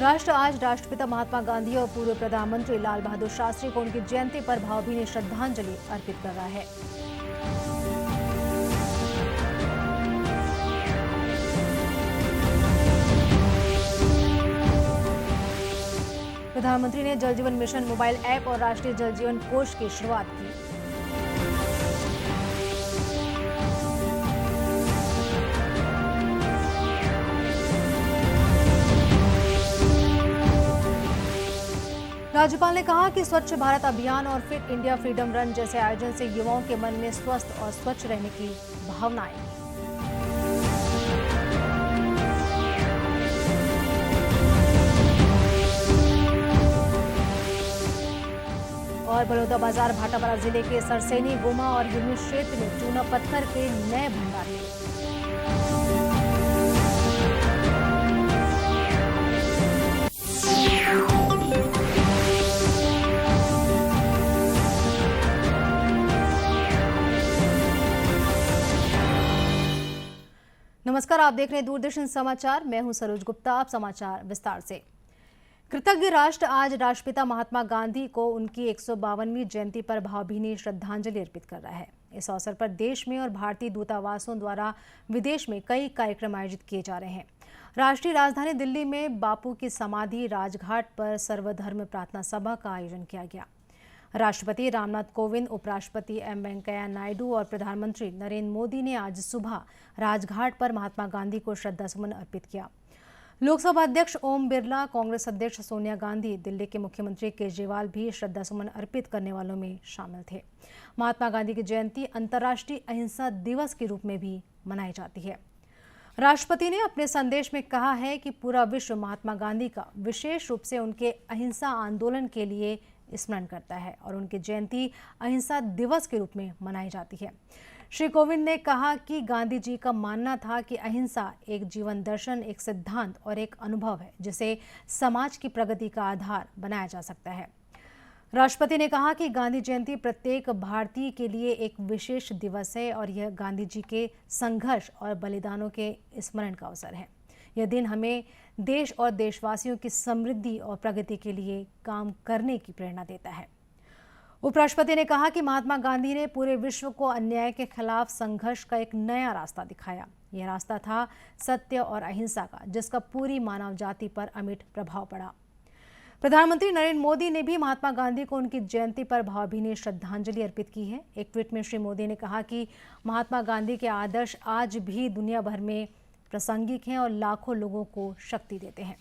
राष्ट्र आज राष्ट्रपिता महात्मा गांधी और पूर्व प्रधानमंत्री लाल बहादुर शास्त्री को उनकी जयंती पर भावभीनी श्रद्धांजलि अर्पित कर रहा है। प्रधानमंत्री ने जल जीवन मिशन मोबाइल ऐप और राष्ट्रीय जल जीवन कोष की शुरुआत की। राज्यपाल ने कहा कि स्वच्छ भारत अभियान और फिट इंडिया फ्रीडम रन जैसे आयोजन से युवाओं के मन में स्वस्थ और स्वच्छ रहने की भावना आएगी। और बलौदाबाजार भाटापारा जिले के सरसैनी, गोमा और हिरनी क्षेत्र में चूना पत्थर के नए भंडार मिले। नमस्कार, आप देख रहे हैं दूरदर्शन समाचार। मैं हूं सरोज गुप्ता। आप समाचार विस्तार से। कृतज्ञ राष्ट्र आज राष्ट्रपिता महात्मा गांधी को उनकी 152वीं जयंती पर भावभीनी श्रद्धांजलि अर्पित कर रहा है। इस अवसर पर देश में और भारतीय दूतावासों द्वारा विदेश में कई कार्यक्रम आयोजित किए जा रहे हैं। राष्ट्रीय राजधानी दिल्ली में बापू की समाधि राजघाट पर सर्वधर्म प्रार्थना सभा का आयोजन किया गया। राष्ट्रपति रामनाथ कोविंद, उपराष्ट्रपति एम वेंकैया नायडू और प्रधानमंत्री नरेंद्र मोदी ने आज सुबह राजघाट पर महात्मा गांधी को श्रद्धासुमन अर्पित किया। लोकसभा अध्यक्ष ओम बिरला, कांग्रेस अध्यक्ष सोनिया गांधी, दिल्ली के मुख्यमंत्री केजरीवाल भी श्रद्धासुमन अर्पित करने वालों में शामिल थे। महात्मा गांधी की जयंती अंतर्राष्ट्रीय अहिंसा दिवस के रूप में भी मनाई जाती है। राष्ट्रपति ने अपने संदेश में कहा है कि पूरा विश्व महात्मा गांधी का विशेष रूप से उनके अहिंसा आंदोलन के लिए स्मरण करता है और उनकी जयंती अहिंसा दिवस के रूप में मनाई जाती है। श्री कोविंद ने कहा कि गांधी जी का मानना था कि अहिंसा एक जीवन दर्शन, एक सिद्धांत और एक अनुभव है जिसे समाज की प्रगति का आधार बनाया जा सकता है। राष्ट्रपति ने कहा कि गांधी जयंती प्रत्येक भारतीय के लिए एक विशेष दिवस है और यह गांधी जी के संघर्ष और बलिदानों के स्मरण का अवसर है। यह दिन हमें देश और देशवासियों की समृद्धि और प्रगति के लिए काम करने की प्रेरणा देता है। उपराष्ट्रपति ने कहा कि महात्मा गांधी ने पूरे विश्व को अन्याय के खिलाफ संघर्ष का एक नया रास्ता दिखाया। यह रास्ता था सत्य और अहिंसा का, जिसका पूरी मानव जाति पर अमिट प्रभाव पड़ा। प्रधानमंत्री नरेंद्र मोदी ने भी महात्मा गांधी को उनकी जयंती पर भावभीनी श्रद्धांजलि अर्पित की है। एक ट्वीट में श्री मोदी ने कहा कि महात्मा गांधी के आदर्श आज भी दुनिया भर में प्रासंगिक हैं और लाखों लोगों को शक्ति देते हैं।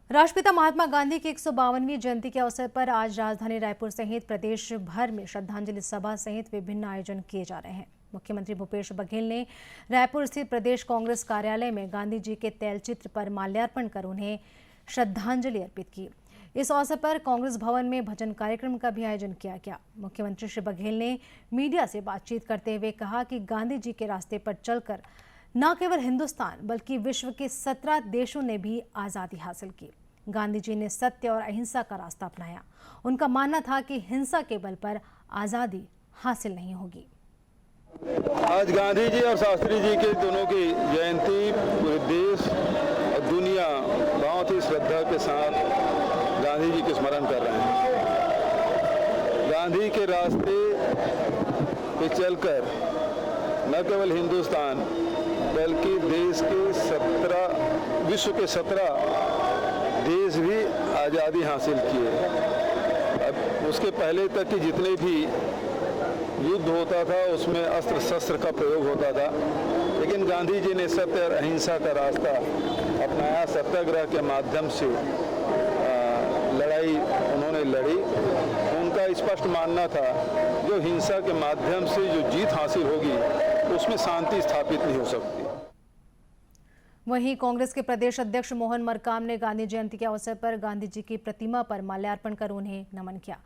राष्ट्रपिता महात्मा गांधी की 152वीं जयंती के अवसर पर आज राजधानी रायपुर सहित प्रदेश भर में श्रद्धांजलि सभा सहित विभिन्न आयोजन किए जा रहे हैं। मुख्यमंत्री भूपेश बघेल ने रायपुर स्थित प्रदेश कांग्रेस कार्यालय में गांधी जी के तैलचित्र पर माल्यार्पण कर उन्हें श्रद्धांजलि अर्पित की। इस अवसर पर कांग्रेस भवन में भजन कार्यक्रम का भी आयोजन किया गया। मुख्यमंत्री श्री बघेल ने मीडिया से बातचीत करते हुए कहा कि गांधी जी के रास्ते पर चलकर न केवल हिंदुस्तान बल्कि विश्व के 17 देशों ने भी आज़ादी हासिल की। गांधी जी ने सत्य और अहिंसा का रास्ता अपनाया। उनका मानना था कि हिंसा के बल पर आज़ादी हासिल नहीं होगी। आज गांधी जी और शास्त्री जी के दोनों की जयंती पूरे देश और दुनिया बहुत ही श्रद्धा के साथ गांधी जी के स्मरण कर रहे हैं। गांधी के रास्ते पे चलकर न केवल हिंदुस्तान बल्कि देश के विश्व के 17 देश भी आज़ादी हासिल किए। अब उसके पहले तक की जितने भी युद्ध होता था उसमें अस्त्र शस्त्र का प्रयोग होता था, लेकिन गांधी जी ने सत्य और अहिंसा का रास्ता अपनाया। सत्याग्रह के माध्यम से लड़ाई उन्होंने लड़ी। उनका स्पष्ट मानना था जो हिंसा के माध्यम से जो जीत हासिल होगी उसमें शांति स्थापित नहीं हो सकती। वहीं कांग्रेस के प्रदेश अध्यक्ष मोहन मरकाम ने गांधी जयंती के अवसर पर गांधी जी की प्रतिमा पर माल्यार्पण कर उन्हें नमन किया।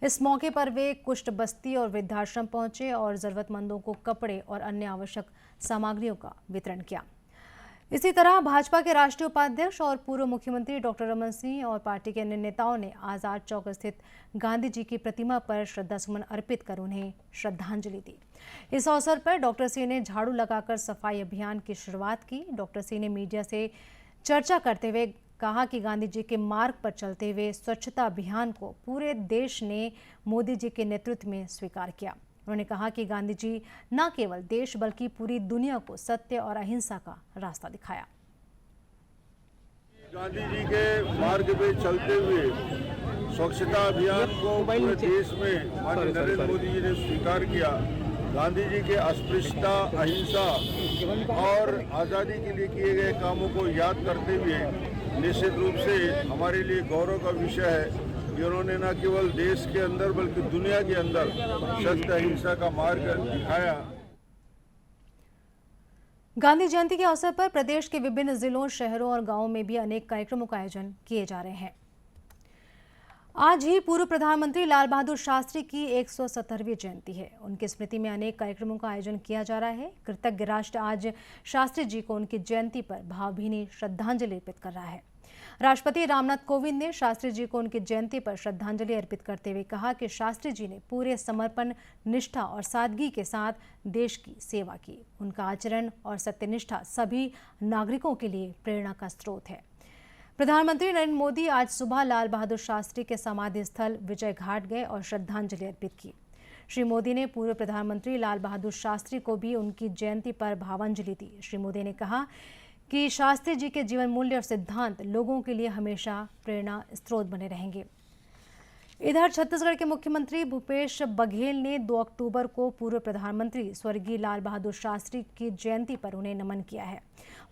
इस मौके पर वे कुष्ठ बस्ती और वृद्धाश्रम पहुंचे और जरूरतमंदों को कपड़े और अन्य आवश्यक सामग्रियों का वितरण किया। इसी तरह भाजपा के राष्ट्रीय उपाध्यक्ष और पूर्व मुख्यमंत्री डॉक्टर रमन सिंह और पार्टी के अन्य नेताओं ने आजाद चौक स्थित गांधी जी की प्रतिमा पर श्रद्धासुमन अर्पित कर उन्हें श्रद्धांजलि दी। इस अवसर पर डॉक्टर सिंह ने झाड़ू लगाकर सफाई अभियान की शुरुआत की। डॉक्टर सिंह ने मीडिया से चर्चा करते हुए कहा कि गांधी जी के मार्ग पर चलते हुए स्वच्छता अभियान को पूरे देश ने मोदी जी के नेतृत्व में स्वीकार किया। उन्होंने कहा कि गांधी जी न केवल देश बल्कि पूरी दुनिया को सत्य और अहिंसा का रास्ता दिखाया। गांधी जी के मार्ग पे चलते हुए स्वच्छता अभियान को पूरे देश में माननीय नरेंद्र मोदी जी ने स्वीकार किया। गांधी जी के अस्पृश्यता, अहिंसा और आज़ादी के लिए किए गए कामों को याद करते हुए निश्चित रूप से हमारे लिए गौरव का विषय है कि उन्होंने न केवल देश के अंदर बल्कि दुनिया के अंदर सत्य अहिंसा का मार्ग दिखाया। गांधी जयंती के अवसर पर प्रदेश के विभिन्न जिलों, शहरों और गांवों में भी अनेक कार्यक्रमों का आयोजन किए जा रहे हैं। आज ही पूर्व प्रधानमंत्री लाल बहादुर शास्त्री की 170वीं जयंती है। उनकी स्मृति में अनेक कार्यक्रमों का आयोजन किया जा रहा है। कृतज्ञ राष्ट्र आज शास्त्री जी को उनकी जयंती पर भावभीनी श्रद्धांजलि अर्पित कर रहा है। राष्ट्रपति रामनाथ कोविंद ने शास्त्री जी को उनकी जयंती पर श्रद्धांजलि अर्पित करते हुए कहा कि शास्त्री जी ने पूरे समर्पण, निष्ठा और सादगी के साथ देश की सेवा की। उनका आचरण और सत्यनिष्ठा सभी नागरिकों के लिए प्रेरणा का स्रोत है। प्रधानमंत्री नरेंद्र मोदी आज सुबह लाल बहादुर शास्त्री के समाधि स्थल विजय घाट गए और श्रद्धांजलि अर्पित की। श्री मोदी ने पूर्व प्रधानमंत्री लाल बहादुर शास्त्री को भी उनकी जयंती पर भावांजलि दी। श्री मोदी ने कहा कि शास्त्री जी के जीवन मूल्य और सिद्धांत लोगों के लिए हमेशा प्रेरणा स्रोत बने रहेंगे। इधर छत्तीसगढ़ के मुख्यमंत्री भूपेश बघेल ने 2 अक्टूबर को पूर्व प्रधानमंत्री स्वर्गीय लाल बहादुर शास्त्री की जयंती पर उन्हें नमन किया है।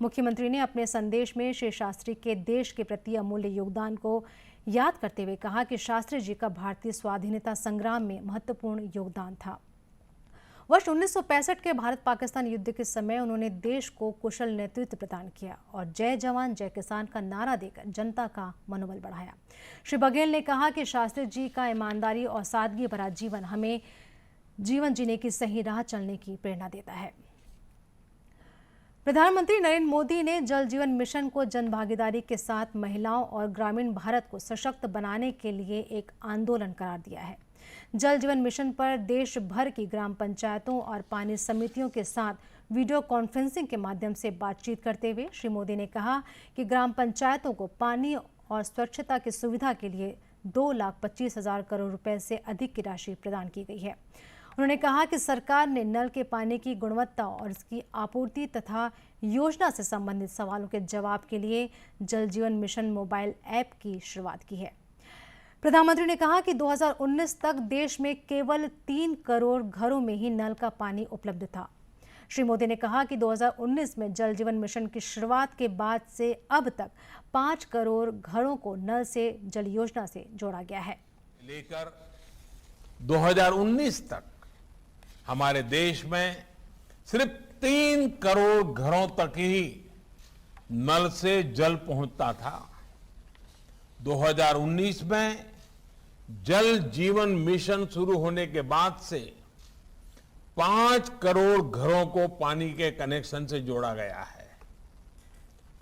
मुख्यमंत्री ने अपने संदेश में श्री शास्त्री के देश के प्रति अमूल्य योगदान को याद करते हुए कहा कि शास्त्री जी का भारतीय स्वाधीनता संग्राम में महत्वपूर्ण योगदान था। वर्ष 1965 के भारत पाकिस्तान युद्ध के समय उन्होंने देश को कुशल नेतृत्व प्रदान किया और जय जवान जय किसान का नारा देकर जनता का मनोबल बढ़ाया। श्री बघेल ने कहा कि शास्त्री जी का ईमानदारी और सादगी भरा जीवन हमें जीवन जीने की सही राह चलने की प्रेरणा देता है। प्रधानमंत्री नरेंद्र मोदी ने जल जीवन मिशन को जनभागीदारी के साथ महिलाओं और ग्रामीण भारत को सशक्त बनाने के लिए एक आंदोलन करार दिया है। जल जीवन मिशन पर देश भर की ग्राम पंचायतों और पानी समितियों के साथ वीडियो कॉन्फ्रेंसिंग के माध्यम से बातचीत करते हुए श्री मोदी ने कहा कि ग्राम पंचायतों को पानी और स्वच्छता की सुविधा के लिए 2,25,000 करोड़ रुपए से अधिक की राशि प्रदान की गई है। उन्होंने कहा कि सरकार ने नल के पानी की गुणवत्ता और इसकी आपूर्ति तथा योजना से संबंधित सवालों के जवाब के लिए जल जीवन मिशन मोबाइल ऐप की शुरुआत की है। प्रधानमंत्री ने कहा कि 2019 तक देश में केवल 3 करोड़ घरों में ही नल का पानी उपलब्ध था। श्री मोदी ने कहा कि 2019 में जल जीवन मिशन की शुरुआत के बाद से अब तक 5 करोड़ घरों को नल से जल योजना से जोड़ा गया है। लेकर 2019 तक हमारे देश में सिर्फ 3 करोड़ घरों तक ही नल से जल पहुंचता था। 2019 में जल जीवन मिशन शुरू होने के बाद से 5 करोड़ घरों को पानी के कनेक्शन से जोड़ा गया है।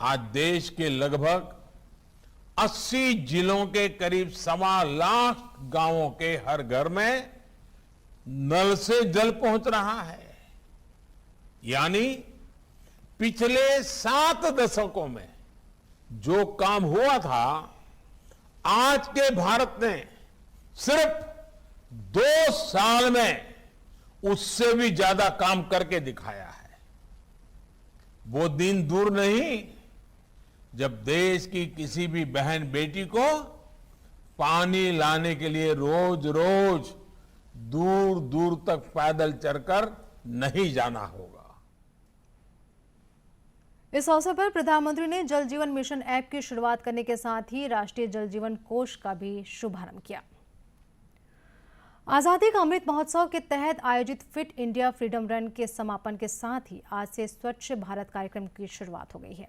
आज देश के लगभग 80 जिलों के करीब 1.25 लाख गांवों के हर घर में नल से जल पहुंच रहा है। यानी पिछले 7 दशकों में जो काम हुआ था, आज के भारत ने सिर्फ 2 साल में उससे भी ज्यादा काम करके दिखाया है। वो दिन दूर नहीं जब देश की किसी भी बहन बेटी को पानी लाने के लिए रोज रोज दूर दूर तक पैदल चलकर नहीं जाना होगा। इस अवसर पर प्रधानमंत्री ने जल जीवन मिशन ऐप की शुरुआत करने के साथ ही राष्ट्रीय जल जीवन कोष का भी शुभारंभ किया। आजादी का अमृत महोत्सव के तहत आयोजित फिट इंडिया फ्रीडम रन के समापन के साथ ही आज से स्वच्छ भारत कार्यक्रम की शुरुआत हो गई है।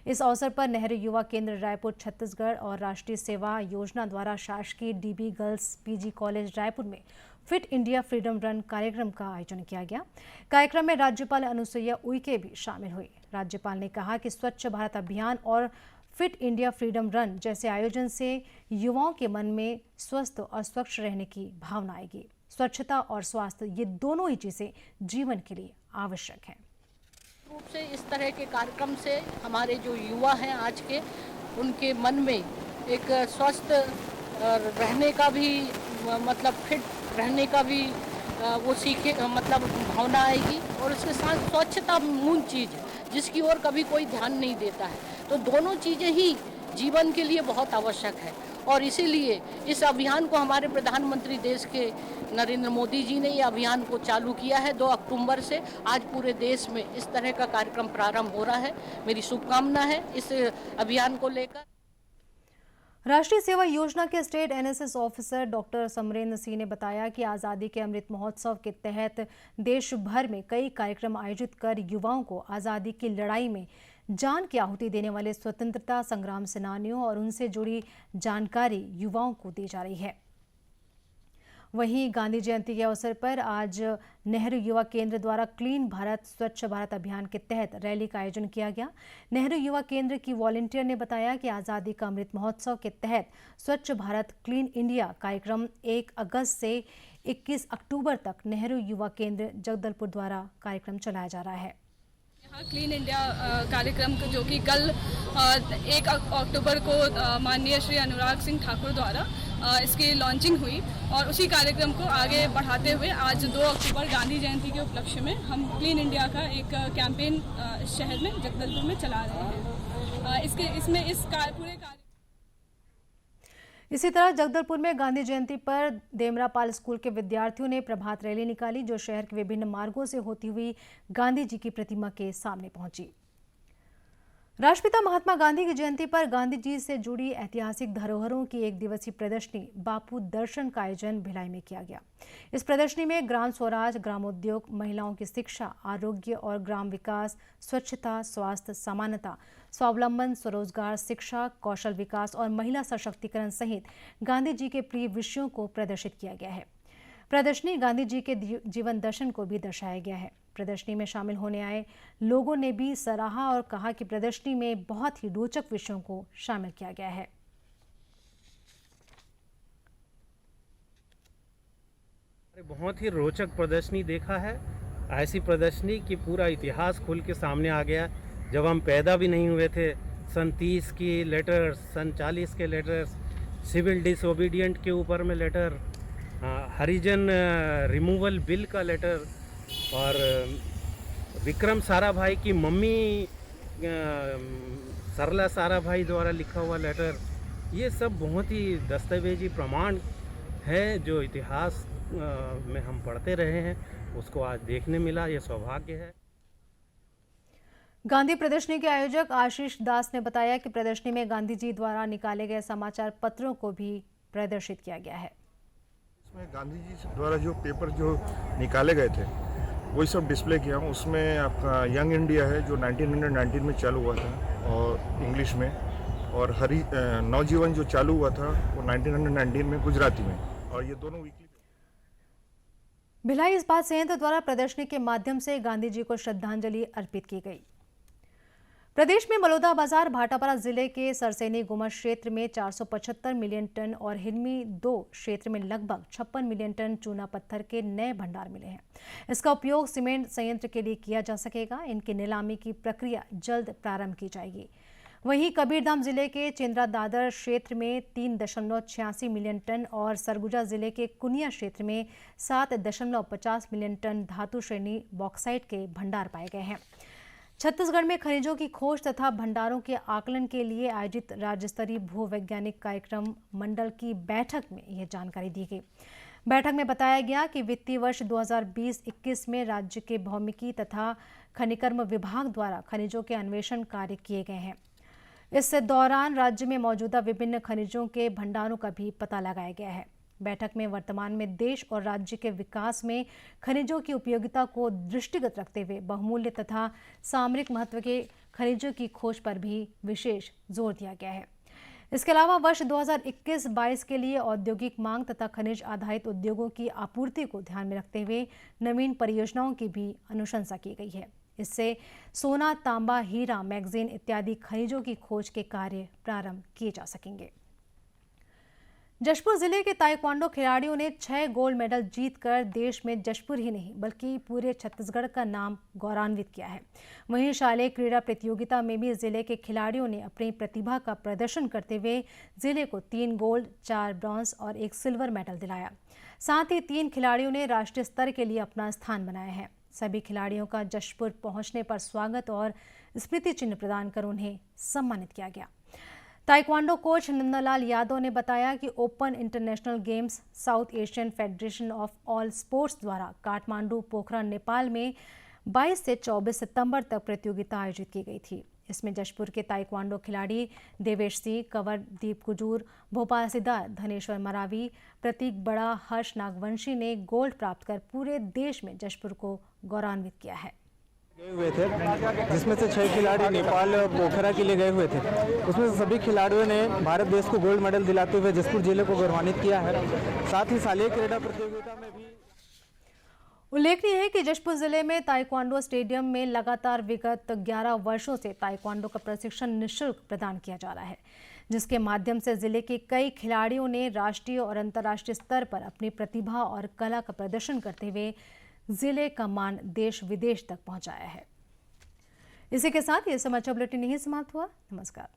इस अवसर पर नेहरू युवा केंद्र रायपुर छत्तीसगढ़ और राष्ट्रीय सेवा योजना द्वारा शासकीय dB girls PG college Raipur में फिट इंडिया फ्रीडम रन कार्यक्रम का आयोजन किया गया। कार्यक्रम में राज्यपाल अनुसुईया उइके भी शामिल हुई। राज्यपाल ने कहा कि स्वच्छ भारत अभियान और फिट इंडिया फ्रीडम रन जैसे आयोजन से युवाओं के मन में स्वस्थ और स्वच्छ रहने की भावना आएगी। स्वच्छता और स्वास्थ्य ये दोनों ही चीजें जीवन के लिए आवश्यक हैं। रूप से इस तरह के कार्यक्रम से हमारे जो युवा हैं आज के, उनके मन में एक स्वस्थ रहने का भी मतलब फिट रहने का भी वो सीखे मतलब भावना आएगी। और उसके साथ स्वच्छता मूल चीज़ है जिसकी ओर कभी कोई ध्यान नहीं देता है। तो दोनों चीज़ें ही जीवन के लिए बहुत आवश्यक है और इसीलिए इस अभियान को हमारे प्रधानमंत्री देश के नरेंद्र मोदी जी ने ये अभियान को चालू किया है। 2 अक्टूबर से आज पूरे देश में इस तरह का कार्यक्रम प्रारंभ हो रहा है। मेरी शुभकामना है इस अभियान को लेकर। राष्ट्रीय सेवा योजना के state NSS officer doctor Samarendra Singh ने बताया कि आज़ादी के अमृत महोत्सव के तहत देश भर में कई कार्यक्रम आयोजित कर युवाओं को आज़ादी की लड़ाई में जान की आहुति देने वाले स्वतंत्रता संग्राम सेनानियों और उनसे जुड़ी जानकारी युवाओं को दी जा रही है। वहीं गांधी जयंती के अवसर पर आज नेहरू युवा केंद्र द्वारा क्लीन भारत स्वच्छ भारत अभियान के तहत रैली का आयोजन किया गया। नेहरू युवा केंद्र की वॉलंटियर ने बताया कि आज़ादी का अमृत महोत्सव के तहत स्वच्छ भारत क्लीन इंडिया कार्यक्रम 1 अगस्त से 21 अक्टूबर तक नेहरू युवा केंद्र जगदलपुर द्वारा कार्यक्रम चलाया जा रहा है। यहाँ क्लीन इंडिया कार्यक्रम जो कि कल 1 अक्टूबर को माननीय श्री अनुराग सिंह ठाकुर द्वारा इसकी लॉन्चिंग हुई और उसी कार्यक्रम को आगे बढ़ाते हुए आज 2 अक्टूबर गांधी जयंती के उपलक्ष्य में हम क्लीन इंडिया का एक कैंपेन शहर में जगदलपुर में चला रहे हैं। इसमें इस पूरे कार्य इसी तरह जगदलपुर में गांधी जयंती पर देमरापाल स्कूल के विद्यार्थियों ने प्रभात रैली निकाली जो शहर के विभिन्न मार्गों से होती हुई गांधी जी की प्रतिमा के सामने पहुंची। राष्ट्रपिता महात्मा गांधी की जयंती पर गांधी जी से जुड़ी ऐतिहासिक धरोहरों की 1 दिवसीय प्रदर्शनी बापू दर्शन का आयोजन भिलाई में किया गया। इस प्रदर्शनी में ग्राम स्वराज, ग्रामोद्योग, महिलाओं की शिक्षा, आरोग्य और ग्राम विकास, स्वच्छता, स्वास्थ्य, समानता, स्वावलंबन, स्वरोजगार, शिक्षा, कौशल विकास और महिला सशक्तिकरण सहित गांधी जी के प्रिय विषयों को प्रदर्शित किया गया है। प्रदर्शनी गांधी जी के जीवन दर्शन को भी दर्शाया गया है। प्रदर्शनी में शामिल होने आए लोगों ने भी सराहा और कहा कि प्रदर्शनी में बहुत ही रोचक विषयों को शामिल किया गया है। बहुत ही रोचक प्रदर्शनी देखा है। ऐसी प्रदर्शनी कि पूरा इतिहास खुल के सामने आ गया। जब हम पैदा भी नहीं हुए थे, सन 30 की लेटर्स, सन 40 के लेटर्स, सिविल डिसओबीडियंट के ऊपर में लेटर, हरिजन रिमूवल बिल का लेटर और विक्रम साराभाई की मम्मी सरला साराभाई द्वारा लिखा हुआ लेटर, ये सब बहुत ही दस्तावेजी प्रमाण है जो इतिहास में हम पढ़ते रहे हैं, उसको आज देखने मिला, ये सौभाग्य है। गांधी प्रदर्शनी के आयोजक आशीष दास ने बताया कि प्रदर्शनी में गांधी जी द्वारा निकाले गए समाचार पत्रों को भी प्रदर्शित किया गया है। इसमें गांधी जी द्वारा जो पेपर जो निकाले गए थे वही सब डिस्प्ले किया हूँ। उसमें आपका यंग इंडिया है जो 1919 में चालू हुआ था और इंग्लिश में, और नवजीवन जो चालू हुआ था वो 1919 में गुजराती में, और ये दोनों वीकली। भिलाई इस्पात संयंत्र द्वारा प्रदर्शनी के माध्यम से गांधी जी को श्रद्धांजलि अर्पित की गई। प्रदेश में बलौदा बाजार भाटापारा जिले के सरसैनी गुमस क्षेत्र में 475 मिलियन टन और हिरमी 2 क्षेत्र में लगभग 56 मिलियन टन चूना पत्थर के नए भंडार मिले हैं। इसका उपयोग सीमेंट संयंत्र के लिए किया जा सकेगा। इनकी नीलामी की प्रक्रिया जल्द प्रारंभ की जाएगी। वहीं कबीरधाम जिले के चेंद्रा दादर क्षेत्र में 3.86 मिलियन टन और सरगुजा जिले के कुनिया क्षेत्र में 7.50 मिलियन टन धातु श्रेणी बॉक्साइट के भंडार पाए गए हैं। छत्तीसगढ़ में खनिजों की खोज तथा भंडारों के आकलन के लिए आयोजित राज्य स्तरीय भूवैज्ञानिक कार्यक्रम मंडल की बैठक में यह जानकारी दी गई। बैठक में बताया गया कि वित्तीय वर्ष 2020-21 में राज्य के भौमिकी तथा खनिकर्म विभाग द्वारा खनिजों के अन्वेषण कार्य किए गए हैं। इस दौरान राज्य में मौजूदा विभिन्न खनिजों के भंडारों का भी पता लगाया गया है। बैठक में वर्तमान में देश और राज्य के विकास में खनिजों की उपयोगिता को दृष्टिगत रखते हुए बहुमूल्य तथा सामरिक महत्व के खनिजों की खोज पर भी विशेष जोर दिया गया है। इसके अलावा वर्ष 2021-22 के लिए औद्योगिक मांग तथा खनिज आधारित उद्योगों की आपूर्ति को ध्यान में रखते हुए नवीन परियोजनाओं की भी अनुशंसा की गई है। इससे सोना, तांबा, हीरा, मैग्नीज इत्यादि खनिजों की खोज के कार्य प्रारंभ किए जा सकेंगे। जशपुर जिले के ताइक्वांडो खिलाड़ियों ने 6 गोल्ड मेडल जीतकर देश में जशपुर ही नहीं बल्कि पूरे छत्तीसगढ़ का नाम गौरवान्वित किया है। वहीं शालेय क्रीड़ा प्रतियोगिता में भी जिले के खिलाड़ियों ने अपनी प्रतिभा का प्रदर्शन करते हुए जिले को 3 गोल्ड, 4 ब्रॉन्ज और 1 सिल्वर मेडल दिलाया। साथ ही 3 खिलाड़ियों ने राष्ट्रीय स्तर के लिए अपना स्थान बनाया है। सभी खिलाड़ियों का जशपुर पहुंचने पर स्वागत और स्मृति चिन्ह प्रदान कर उन्हें सम्मानित किया गया। ताइक्वांडो कोच नंदलाल यादव ने बताया कि open international games south Asian federation of all sports द्वारा काठमांडू, पोखरा, नेपाल में 22 से 24 सितंबर तक प्रतियोगिता आयोजित की गई थी। इसमें जशपुर के ताइक्वांडो खिलाड़ी देवेश सिंह, कंवरदीप कुजूर, भोपाल सिद्धार्थ, धनेश्वर मरावी, प्रतीक बड़ा, हर्ष नागवंशी ने गोल्ड प्राप्त कर पूरे देश में जशपुर को गौरवान्वित किया है। गए हुए थे, जिसमें से 6 खिलाड़ी नेपाल और पोखरा के लिए गए हुए थे। उसमें से सभी खिलाड़ियों ने भारत देश को गोल्ड मेडल दिलाते हुए जशपुर जिले को गौरवान्वित किया है। साथ ही शालेय क्रीड़ा प्रतियोगिता में भी उल्लेखनीय है कि जशपुर जिले में ताइक्वांडो स्टेडियम में लगातार विगत 11 वर्षों से ताइक्वांडो का प्रशिक्षण निःशुल्क प्रदान किया जा रहा है, जिसके माध्यम से जिले के कई खिलाड़ियों ने राष्ट्रीय और अंतर्राष्ट्रीय स्तर पर अपनी प्रतिभा और कला का प्रदर्शन करते हुए जिले का मान देश विदेश तक पहुंचाया है। इसी के साथ ये समाचार बुलेटिन यहीं समाप्त हुआ। नमस्कार।